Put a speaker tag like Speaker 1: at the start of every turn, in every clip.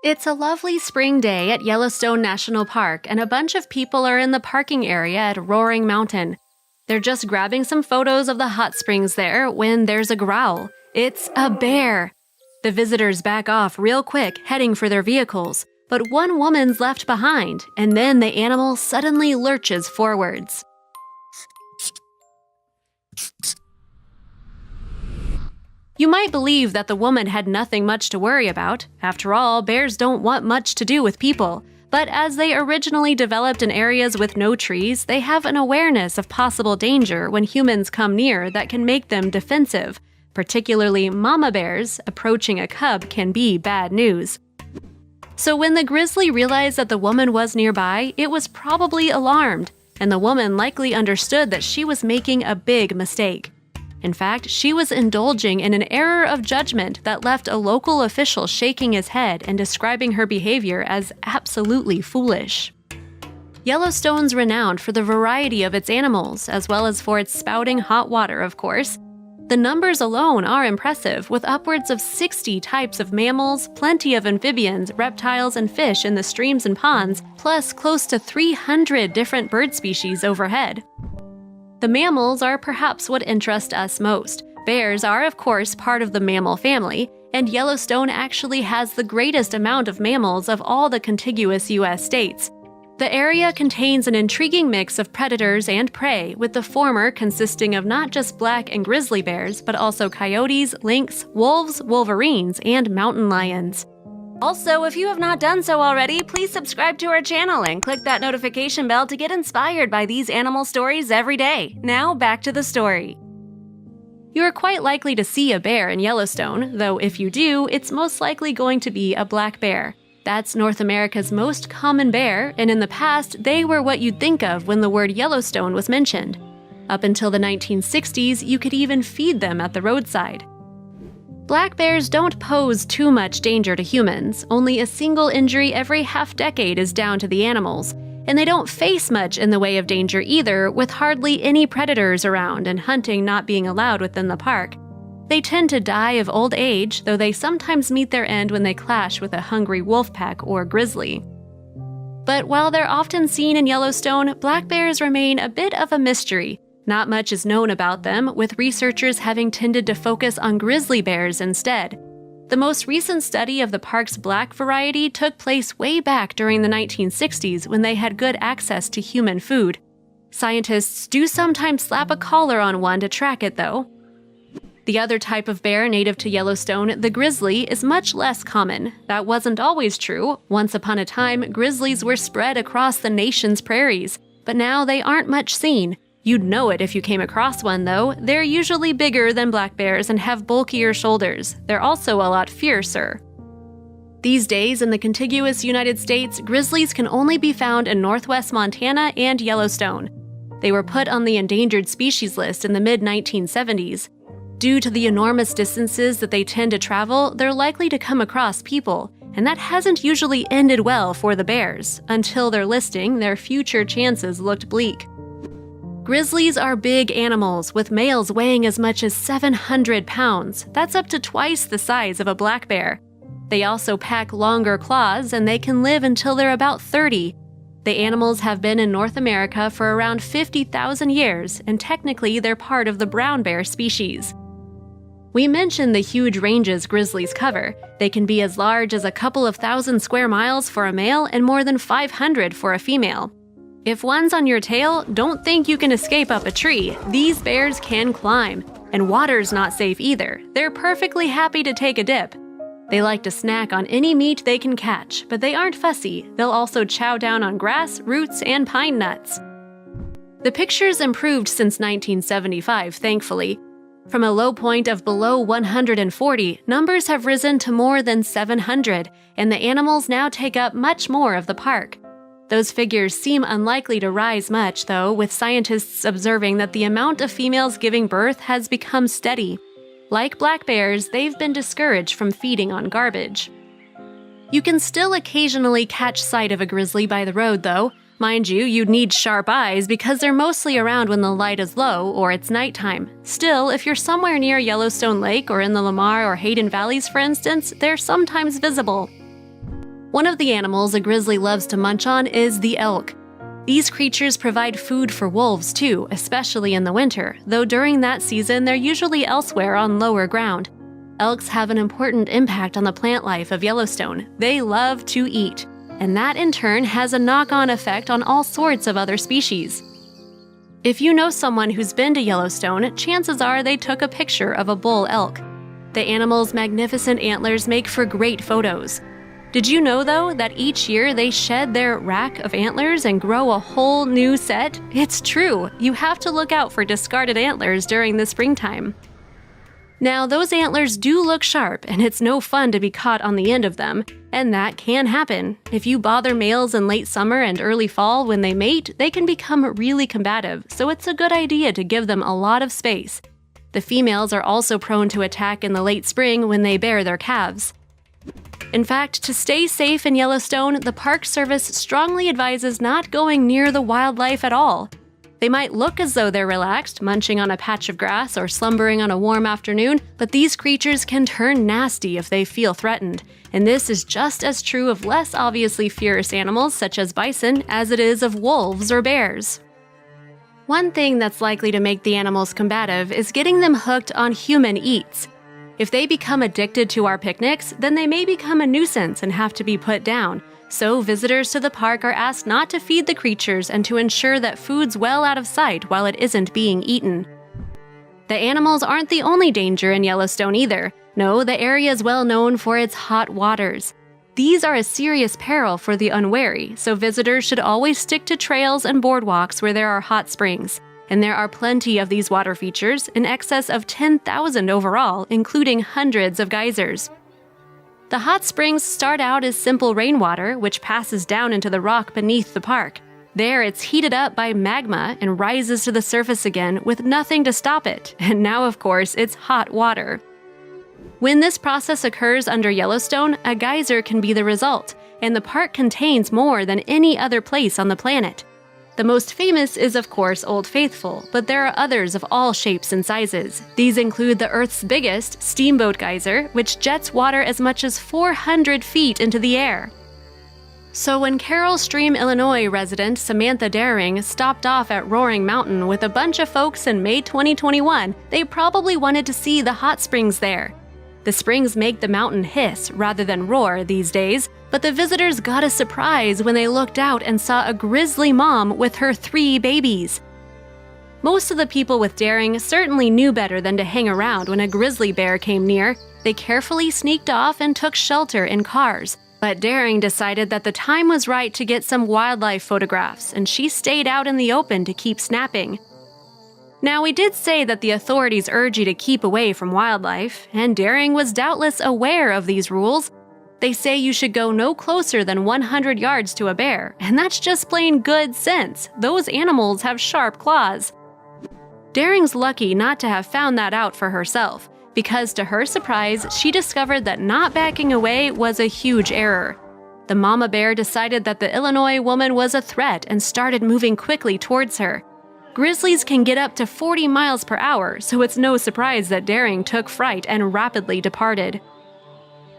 Speaker 1: It's a lovely spring day at Yellowstone National Park, and a bunch of people are in the parking area at Roaring Mountain. They're just grabbing some photos of the hot springs there when there's a growl. It's a bear! The visitors back off real quick, heading for their vehicles, but one woman's left behind, and then the animal suddenly lurches forwards. You might believe that the woman had nothing much to worry about. After all, bears don't want much to do with people. But as they originally developed in areas with no trees, they have an awareness of possible danger when humans come near that can make them defensive. Particularly mama bears, approaching a cub can be bad news. So when the grizzly realized that the woman was nearby, it was probably alarmed, and the woman likely understood that she was making a big mistake. In fact, she was indulging in an error of judgment that left a local official shaking his head and describing her behavior as absolutely foolish. Yellowstone's renowned for the variety of its animals, as well as for its spouting hot water, of course. The numbers alone are impressive, with upwards of 60 types of mammals, plenty of amphibians, reptiles, and fish in the streams and ponds, plus close to 300 different bird species overhead. The mammals are perhaps what interest us most. Bears are, of course, part of the mammal family, and Yellowstone actually has the greatest amount of mammals of all the contiguous U.S. states. The area contains an intriguing mix of predators and prey, with the former consisting of not just black and grizzly bears, but also coyotes, lynx, wolves, wolverines, and mountain lions. Also, if you have not done so already, please subscribe to our channel and click that notification bell to get inspired by these animal stories every day. Now, back to the story. You are quite likely to see a bear in Yellowstone, though if you do, it's most likely going to be a black bear. That's North America's most common bear, and in the past, they were what you'd think of when the word Yellowstone was mentioned. Up until the 1960s, you could even feed them at the roadside. Black bears don't pose too much danger to humans. Only a single injury every half-decade is down to the animals, and they don't face much in the way of danger either, with hardly any predators around and hunting not being allowed within the park. They tend to die of old age, though they sometimes meet their end when they clash with a hungry wolf pack or grizzly. But while they're often seen in Yellowstone, black bears remain a bit of a mystery. Not much is known about them, with researchers having tended to focus on grizzly bears instead. The most recent study of the park's black variety took place way back during the 1960s when they had good access to human food. Scientists do sometimes slap a collar on one to track it, though. The other type of bear native to Yellowstone, the grizzly, is much less common. That wasn't always true. Once upon a time, grizzlies were spread across the nation's prairies, but now they aren't much seen. You'd know it if you came across one, though. They're usually bigger than black bears and have bulkier shoulders. They're also a lot fiercer. These days, in the contiguous United States, grizzlies can only be found in northwest Montana and Yellowstone. They were put on the endangered species list in the mid-1970s. Due to the enormous distances that they tend to travel, they're likely to come across people, and that hasn't usually ended well for the bears. Until their listing, their future chances looked bleak. Grizzlies are big animals, with males weighing as much as 700 pounds. That's up to twice the size of a black bear. They also pack longer claws, and they can live until they're about 30. The animals have been in North America for around 50,000 years, and technically they're part of the brown bear species. We mentioned the huge ranges grizzlies cover. They can be as large as a couple of thousand square miles for a male and more than 500 for a female. If one's on your tail, don't think you can escape up a tree. These bears can climb, and water's not safe either. They're perfectly happy to take a dip. They like to snack on any meat they can catch, but they aren't fussy. They'll also chow down on grass, roots, and pine nuts. The picture's improved since 1975, thankfully. From a low point of below 140, numbers have risen to more than 700, and the animals now take up much more of the park. Those figures seem unlikely to rise much, though, with scientists observing that the amount of females giving birth has become steady. Like black bears, they've been discouraged from feeding on garbage. You can still occasionally catch sight of a grizzly by the road, though. Mind you, you'd need sharp eyes because they're mostly around when the light is low or it's nighttime. Still, if you're somewhere near Yellowstone Lake or in the Lamar or Hayden Valleys, for instance, they're sometimes visible. One of the animals a grizzly loves to munch on is the elk. These creatures provide food for wolves too, especially in the winter, though during that season they're usually elsewhere on lower ground. Elks have an important impact on the plant life of Yellowstone. They love to eat, and that in turn has a knock-on effect on all sorts of other species. If you know someone who's been to Yellowstone, chances are they took a picture of a bull elk. The animal's magnificent antlers make for great photos. Did you know, though, that each year they shed their rack of antlers and grow a whole new set? It's true. You have to look out for discarded antlers during the springtime. Now, those antlers do look sharp, and it's no fun to be caught on the end of them, and that can happen. If you bother males in late summer and early fall when they mate, they can become really combative, so it's a good idea to give them a lot of space. The females are also prone to attack in the late spring when they bear their calves. In fact, to stay safe in Yellowstone, the Park Service strongly advises not going near the wildlife at all. They might look as though they're relaxed, munching on a patch of grass or slumbering on a warm afternoon, but these creatures can turn nasty if they feel threatened. And this is just as true of less obviously fierce animals such as bison as it is of wolves or bears. One thing that's likely to make the animals combative is getting them hooked on human eats. If they become addicted to our picnics, then they may become a nuisance and have to be put down. So visitors to the park are asked not to feed the creatures and to ensure that food's well out of sight while it isn't being eaten. The animals aren't the only danger in Yellowstone either. No, the area is well known for its hot waters. These are a serious peril for the unwary, so visitors should always stick to trails and boardwalks where there are hot springs. And there are plenty of these water features, in excess of 10,000 overall, including hundreds of geysers. The hot springs start out as simple rainwater, which passes down into the rock beneath the park. There, it's heated up by magma and rises to the surface again with nothing to stop it, and now, of course, it's hot water. When this process occurs under Yellowstone, a geyser can be the result, and the park contains more than any other place on the planet. The most famous is, of course, Old Faithful, but there are others of all shapes and sizes. These include the Earth's biggest, Steamboat Geyser, which jets water as much as 400 feet into the air. So when Carroll Stream, Illinois resident Samantha Daring stopped off at Roaring Mountain with a bunch of folks in May 2021, they probably wanted to see the hot springs there. The springs make the mountain hiss rather than roar these days, but the visitors got a surprise when they looked out and saw a grizzly mom with her 3 babies. Most of the people with Daring certainly knew better than to hang around when a grizzly bear came near. They carefully sneaked off and took shelter in cars. But Daring decided that the time was right to get some wildlife photographs, and she stayed out in the open to keep snapping. Now, we did say that the authorities urge you to keep away from wildlife, and Daring was doubtless aware of these rules. They say you should go no closer than 100 yards to a bear, and that's just plain good sense. Those animals have sharp claws. Daring's lucky not to have found that out for herself, because to her surprise, she discovered that not backing away was a huge error. The mama bear decided that the Illinois woman was a threat and started moving quickly towards her. Grizzlies can get up to 40 miles per hour, so it's no surprise that Daring took fright and rapidly departed.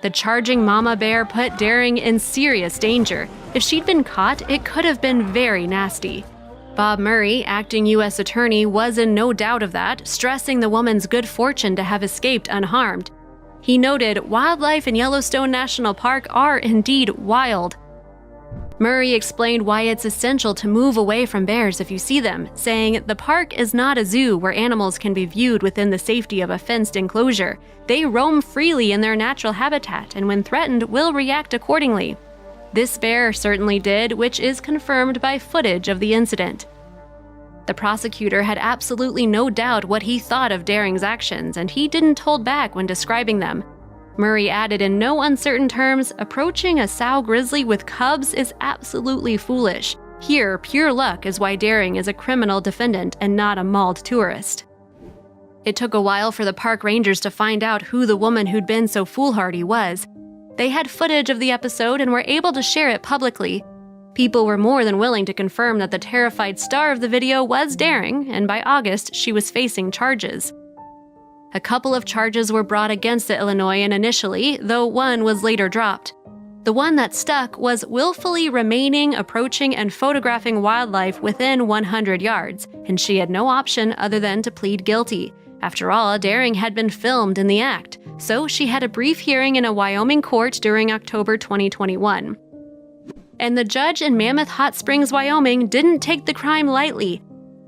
Speaker 1: The charging mama bear put Daring in serious danger. If she'd been caught, it could have been very nasty. Bob Murray, acting U.S. attorney, was in no doubt of that, stressing the woman's good fortune to have escaped unharmed. He noted, "Wildlife in Yellowstone National Park are indeed wild." Murray explained why it's essential to move away from bears if you see them, saying, "The park is not a zoo where animals can be viewed within the safety of a fenced enclosure. They roam freely in their natural habitat and when threatened will react accordingly." This bear certainly did, which is confirmed by footage of the incident. The prosecutor had absolutely no doubt what he thought of Daring's actions, and he didn't hold back when describing them. Murray added in no uncertain terms, "Approaching a sow grizzly with cubs is absolutely foolish. Here, pure luck is why Daring is a criminal defendant and not a mauled tourist." It took a while for the park rangers to find out who the woman who'd been so foolhardy was. They had footage of the episode and were able to share it publicly. People were more than willing to confirm that the terrified star of the video was Daring, and by August, she was facing charges. A couple of charges were brought against the Illinoisan initially, though one was later dropped. The one that stuck was willfully remaining, approaching, and photographing wildlife within 100 yards, and she had no option other than to plead guilty. After all, Daring had been filmed in the act, so she had a brief hearing in a Wyoming court during October 2021. And the judge in Mammoth Hot Springs, Wyoming didn't take the crime lightly.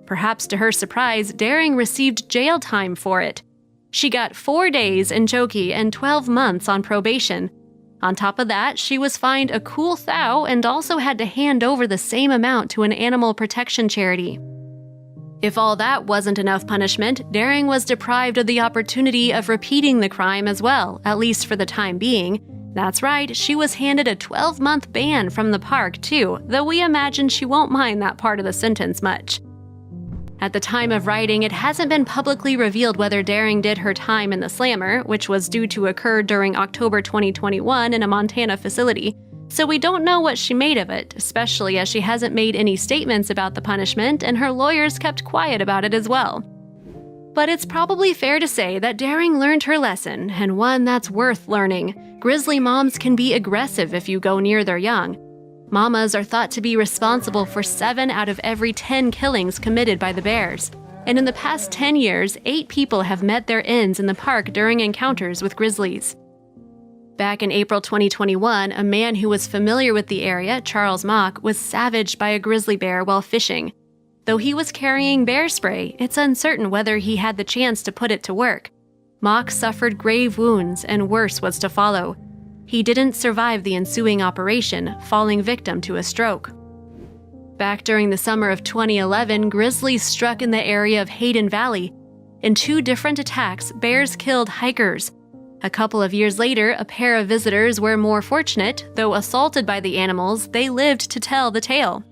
Speaker 1: Perhaps to her surprise, Daring received jail time for it. She got 4 days in Choke and 12 months on probation. On top of that, she was fined a cool thou and also had to hand over the same amount to an animal protection charity. If all that wasn't enough punishment, Daring was deprived of the opportunity of repeating the crime as well, at least for the time being. That's right, she was handed a 12-month ban from the park too, though we imagine she won't mind that part of the sentence much. At the time of writing, it hasn't been publicly revealed whether Daring did her time in the slammer, which was due to occur during October 2021 in a Montana facility, so we don't know what she made of it, especially as she hasn't made any statements about the punishment and her lawyers kept quiet about it as well. But it's probably fair to say that Daring learned her lesson, and one that's worth learning. Grizzly moms can be aggressive if you go near their young. Mamas are thought to be responsible for 7 out of every 10 killings committed by the bears. And in the past 10 years, 8 people have met their ends in the park during encounters with grizzlies. Back in April 2021, a man who was familiar with the area, Charles Mock, was savaged by a grizzly bear while fishing. Though he was carrying bear spray, it's uncertain whether he had the chance to put it to work. Mock suffered grave wounds, and worse was to follow. He didn't survive the ensuing operation, falling victim to a stroke. Back during the summer of 2011, grizzlies struck in the area of Hayden Valley. In 2 different attacks, bears killed hikers. A couple of years later, a pair of visitors were more fortunate. Though assaulted by the animals, they lived to tell the tale.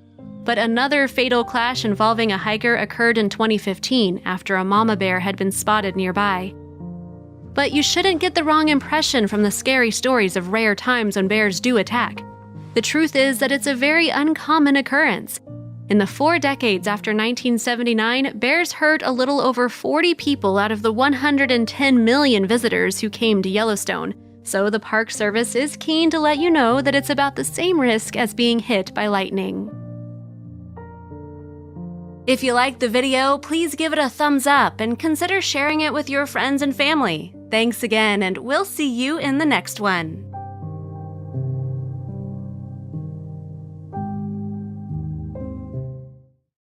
Speaker 1: But another fatal clash involving a hiker occurred in 2015 after a mama bear had been spotted nearby. But you shouldn't get the wrong impression from the scary stories of rare times when bears do attack. The truth is that it's a very uncommon occurrence. In the 4 decades after 1979, bears hurt a little over 40 people out of the 110 million visitors who came to Yellowstone, so the Park Service is keen to let you know that it's about the same risk as being hit by lightning. If you liked the video, please give it a thumbs up and consider sharing it with your friends and family. Thanks again, and we'll see you in the next one.